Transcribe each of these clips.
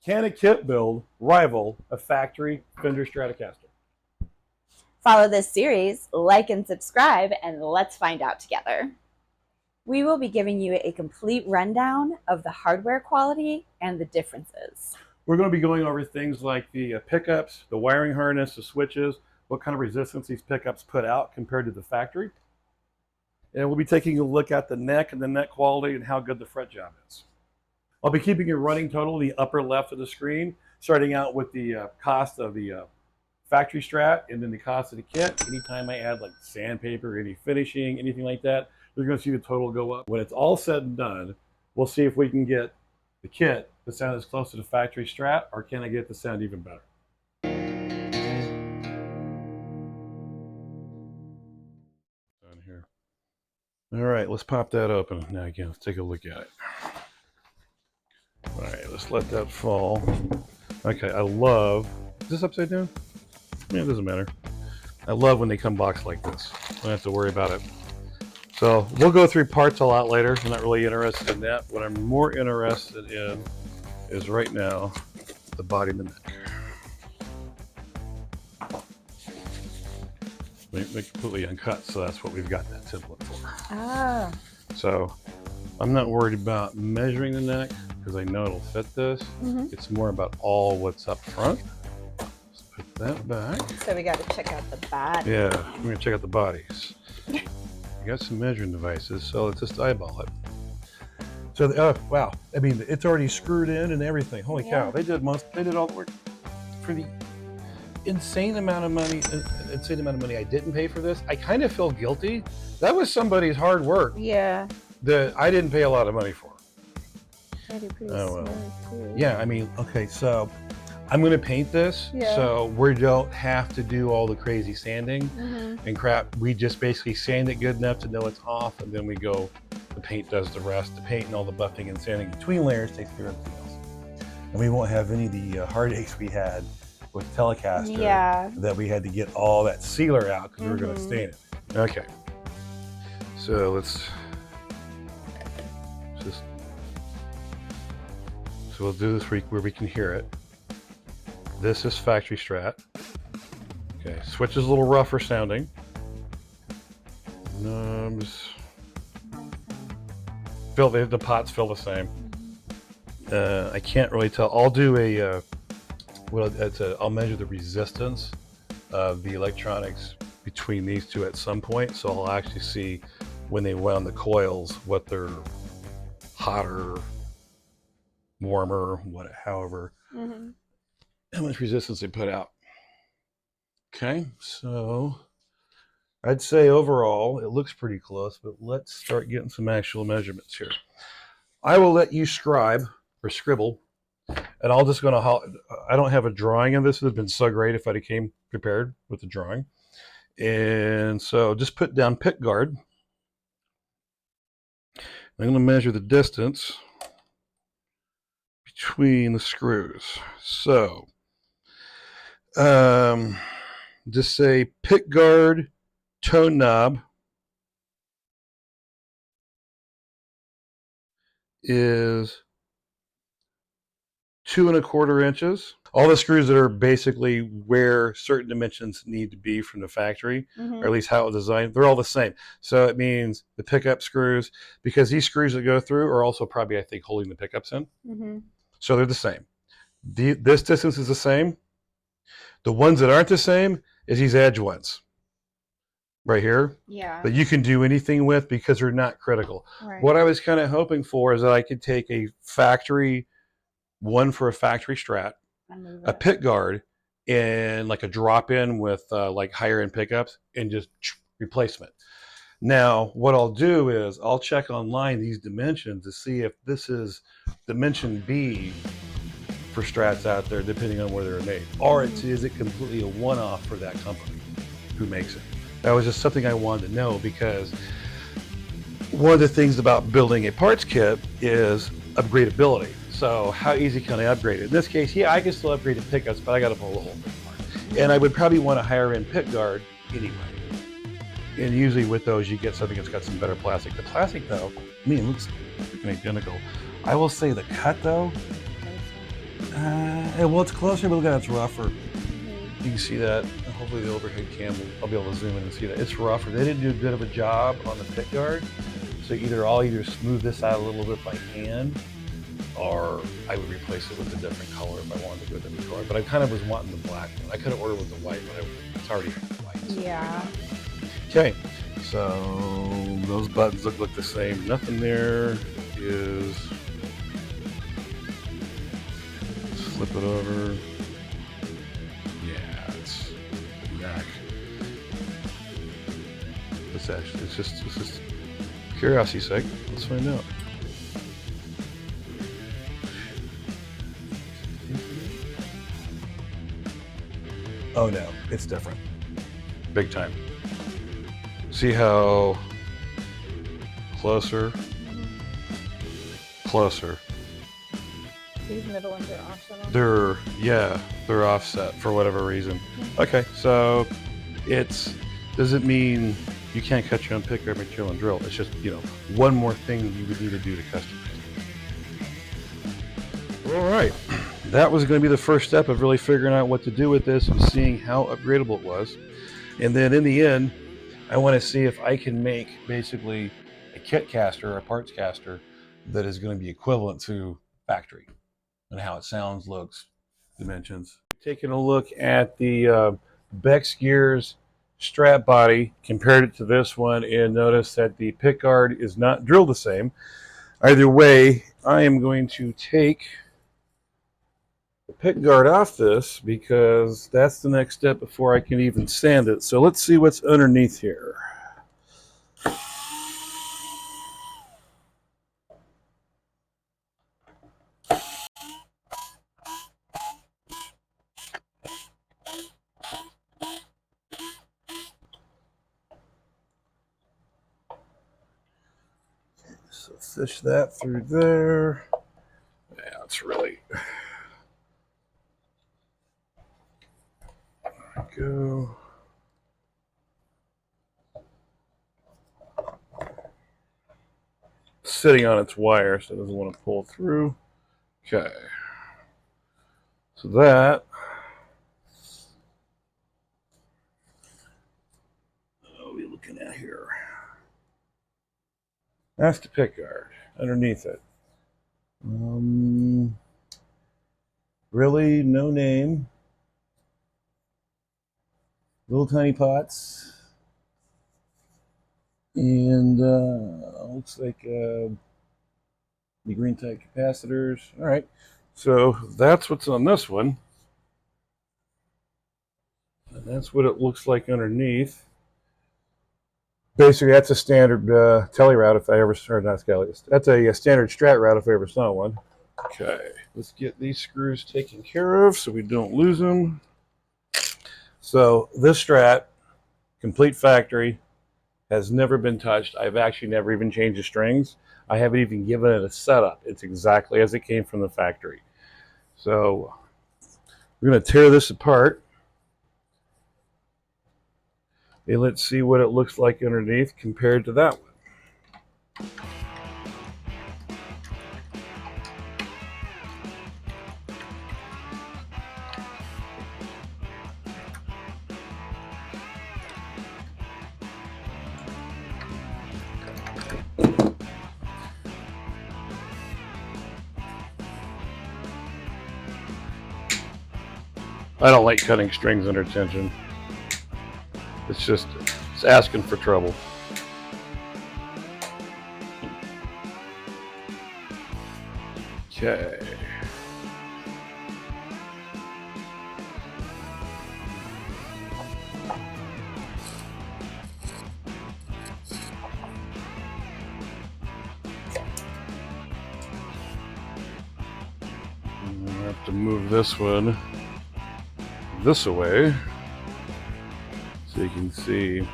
Can a kit build rival a factory Fender Stratocaster? Follow this series, like and subscribe, and let's find out together. We will be giving you a complete rundown of the hardware quality and the differences. We're going to be going over things like the pickups, the wiring harness, the switches, what kind of resistance these pickups put out compared to the factory. And we'll be taking a look at the neck and the neck quality and how good the fret job is. I'll be keeping a running total in the upper left of the screen, starting out with the cost of the factory Strat and then the cost of the kit. Anytime I add like sandpaper, any finishing, anything like that, you're going to see the total go up. When it's all said and done, we'll see if we can get the kit to sound as close to the factory Strat, or can I get it to sound even better? Down here. All right, let's pop that open. Now again, let's take a look at it. All right, let's let that fall. Okay, I love, is this upside down? Yeah, it doesn't matter. I love when they come boxed like this. I don't have to worry about it. So we'll go through parts a lot later. I'm not really interested in that. What I'm more interested in is right now, the body and the neck. They're completely uncut, so that's what we've got that template for. Ah. So I'm not worried about measuring the neck because I know it'll fit this. It's more about all what's up front. Let's put that back. So we got to check out the body. Yeah, we're going to check out the bodies. We got some measuring devices, so let's just eyeball it. So, oh, wow. I mean, it's already screwed in and everything. Holy cow. They did all the work for the insane amount of money I didn't pay for this. I kind of feel guilty. That was somebody's hard work. Yeah. That I didn't pay a lot of money for. Pretty oh, well. Yeah, I mean, okay, so I'm going to paint this, so we don't have to do all the crazy sanding and crap. We just basically sand it good enough to know it's off, and then we go, the paint does the rest. The paint and all the buffing and sanding between layers takes care of everything else. And we won't have any of the heartaches we had with Telecaster that we had to get all that sealer out because we were going to stain it. Okay, so let's just, so we'll do this where we can hear it. This is factory Strat. Okay, switch is a little rougher sounding. Knobs. The pots feel the same. I can't really tell. I'll do a, I'll measure the resistance of the electronics between these two at some point. So I'll actually see when they wound the coils, what they're hotter, warmer, however. How much resistance they put out. Okay, so I'd say overall it looks pretty close, but let's start getting some actual measurements here. I will let you scribe or scribble, and I'll just gonna, I don't have a drawing of this. It would have been so great if I came prepared with the drawing. And so just put down Pickguard. I'm gonna measure the distance between the screws. So just say Pickguard tone knob is 2 1/4 inches. All the screws that are basically where certain dimensions need to be from the factory, or at least how it was designed, they're all the same. So it means the pickup screws, because these screws that go through are also probably, I think, holding the pickups in. So they're the same. This distance is the same. The ones that aren't the same is these edge ones right here. Yeah. That you can do anything with because they're not critical. Right. What I was kind of hoping for is that I could take a factory, one for a factory Strat, a Pickguard, and like a drop-in with like higher end pickups and just replacement. Now, what I'll do is I'll check online these dimensions to see if this is dimension B for Strats out there, depending on where they're made, or is it completely a one-off for that company who makes it. That was just something I wanted to know, because one of the things about building a parts kit is upgradability. So how easy can I upgrade it? In this case, yeah, I can still upgrade the pickups, but I got to pull the whole thing apart. And I would probably want a higher end Pickguard anyway. And usually with those, you get something that's got some better plastic. The plastic, though, I mean, it looks freaking identical. I will say the cut, though, Yeah, well, it's closer, but look at it, it's rougher. You can see that. Hopefully the overhead cam, I'll be able to zoom in and see that. It's rougher. They didn't do a good of a job on the Pickguard. So I'll either smooth this out a little bit by hand, or I would replace it with a different color if I wanted to go a different color. But I kind of was wanting the black one. I could have ordered with the white, but it's already white. So. Yeah. Okay, so those buttons look the same. Nothing there is. Flip it over. Yeah, it's back. It's just curiosity's sake. Let's find out. Oh no, it's different. Big time. See how closer? These middle ones are offset. They're offset for whatever reason. Okay, so doesn't mean you can't cut your own pickguard material and drill. It's just, one more thing you would need to do to customize it. All right, that was going to be the first step of really figuring out what to do with this and seeing how upgradable it was. And then in the end, I want to see if I can make basically a kit caster or a parts caster that is going to be equivalent to factory and how it sounds, looks, dimensions. Taking a look at the Beck's Gears Strat body, compared it to this one, and notice that the pickguard is not drilled the same. Either way, I am going to take the pickguard off this because that's the next step before I can even sand it. So let's see what's underneath here. So fish that through there. Yeah, it's really. There we go. Sitting on its wire, so it doesn't want to pull through. Okay. So that. What are we looking at here? That's the pickguard underneath it. Really, no name. Little tiny pots. And looks like the green type capacitors. All right, so that's what's on this one. And that's what it looks like underneath. Basically, that's a standard tele route if I ever saw, not tele. That's a standard Strat route if I ever saw one. Okay, let's get these screws taken care of so we don't lose them. So this Strat, complete factory, has never been touched. I've actually never even changed the strings. I haven't even given it a setup. It's exactly as it came from the factory. So we're going to tear this apart. And let's see what it looks like underneath compared to that one. I don't like cutting strings under tension. It's asking for trouble. Okay. I have to move this one this away so you can see.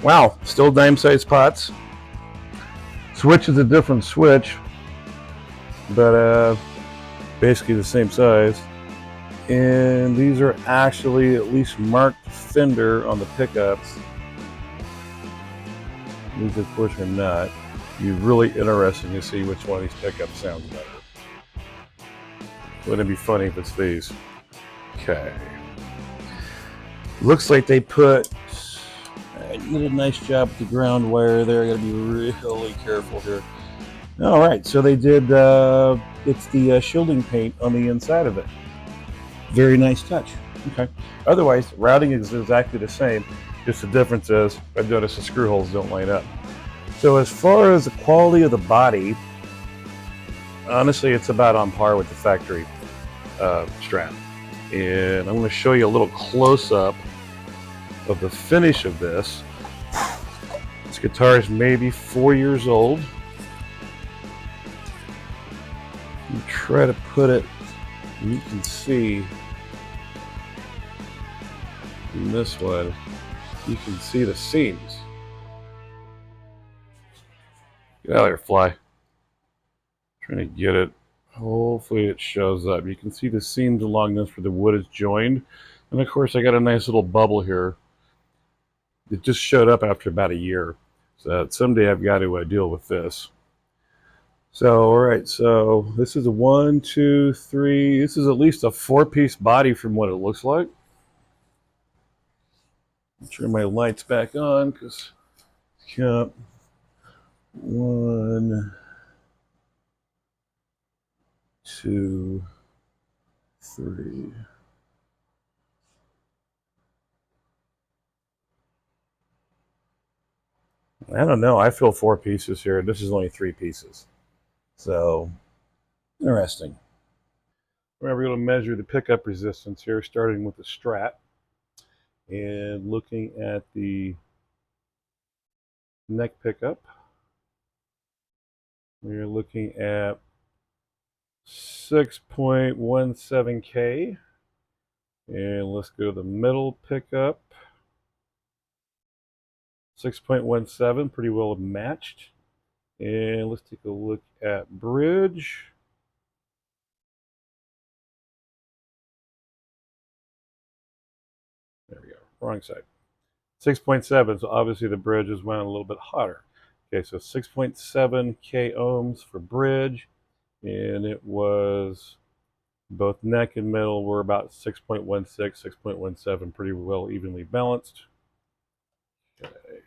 Wow, still dime-sized pots. Switch is a different switch, but basically the same size. And these are actually at least marked Fender on the pickups. These, of course, are not. Be really interesting to see which one of these pickups sounds better. Wouldn't it be funny if it's these? Okay. Looks like they did a nice job with the ground wire there. I gotta be really careful here. All right, so they did, it's the shielding paint on the inside of it. Very nice touch. Okay. Otherwise, routing is exactly the same. Just the difference is, I've noticed the screw holes don't line up. So as far as the quality of the body, honestly, it's about on par with the factory Strat. And I'm going to show you a little close-up of the finish of this. This guitar is maybe 4 years old. You try to put it, and you can see in this one, you can see the seams. Get out of there, fly. Trying to get it. Hopefully it shows up. You can see the seams along this where the wood is joined. And of course I got a nice little bubble here. It just showed up after about a year. So someday I've got to deal with this. So, all right, so this is a 1, 2, 3. This is at least a 4-piece body from what it looks like. I'll turn my lights back on because yeah, 1, 2, 3. I don't know. I feel 4 pieces here. This is only 3 pieces. So, interesting. We're going to measure the pickup resistance here, starting with the Strat. And looking at the neck pickup, we're looking at 6.17K. And let's go to the middle pickup. 6.17, pretty well matched. And let's take a look at bridge. There we go, wrong side. 6.7, so obviously the bridge is went a little bit hotter. Okay, so 6.7K ohms for bridge, and it was both neck and middle were about 6.16, 6.17, pretty well evenly balanced. Okay,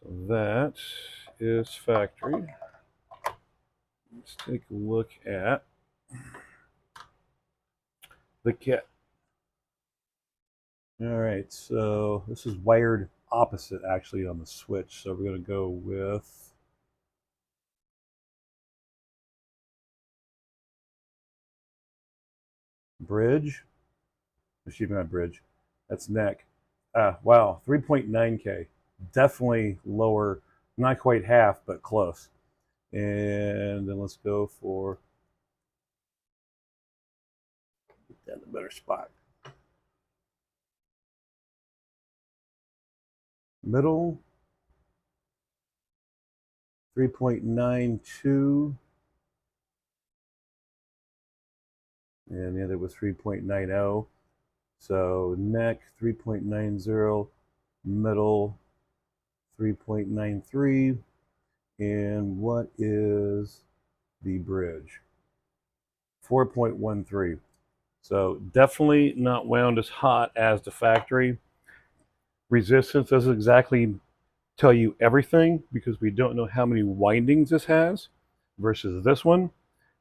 so that is factory. Let's take a look at the kit. All right, so this is wired opposite actually on the switch. So we're going to go with bridge. Excuse me, not bridge. That's neck. Wow, 3.9K. Definitely lower, not quite half, but close. And then let's go for get that in a better spot. Middle, 3.92. And the other was 3.90. So neck, 3.90. Middle, 3.93. And what is the bridge? 4.13. So definitely not wound as hot as the factory. Resistance doesn't exactly tell you everything because we don't know how many windings this has versus this one.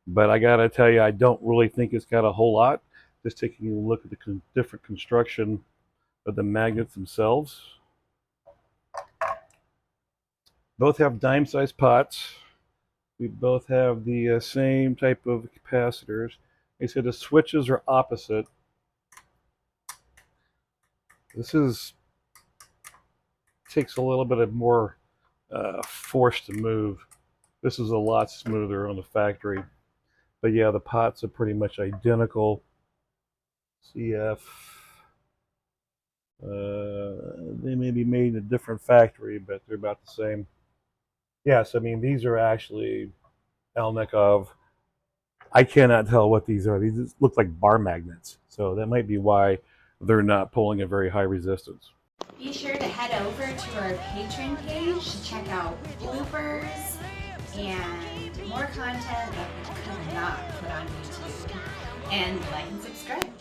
But I gotta tell you, I don't really think it's got a whole lot. Just taking a look at the different construction of the magnets themselves. Both have dime-sized pots. We both have the same type of capacitors. Like I said, the switches are opposite. This takes a little bit of more force to move. This is a lot smoother on the factory. But yeah, the pots are pretty much identical. CF. They may be made in a different factory, but they're about the same. Yes, I mean, these are actually Alnikov. I cannot tell what these are. These look like bar magnets. So that might be why they're not pulling a very high resistance. Be sure to head over to our Patreon page to check out bloopers and more content that we could not put on YouTube. And like and subscribe.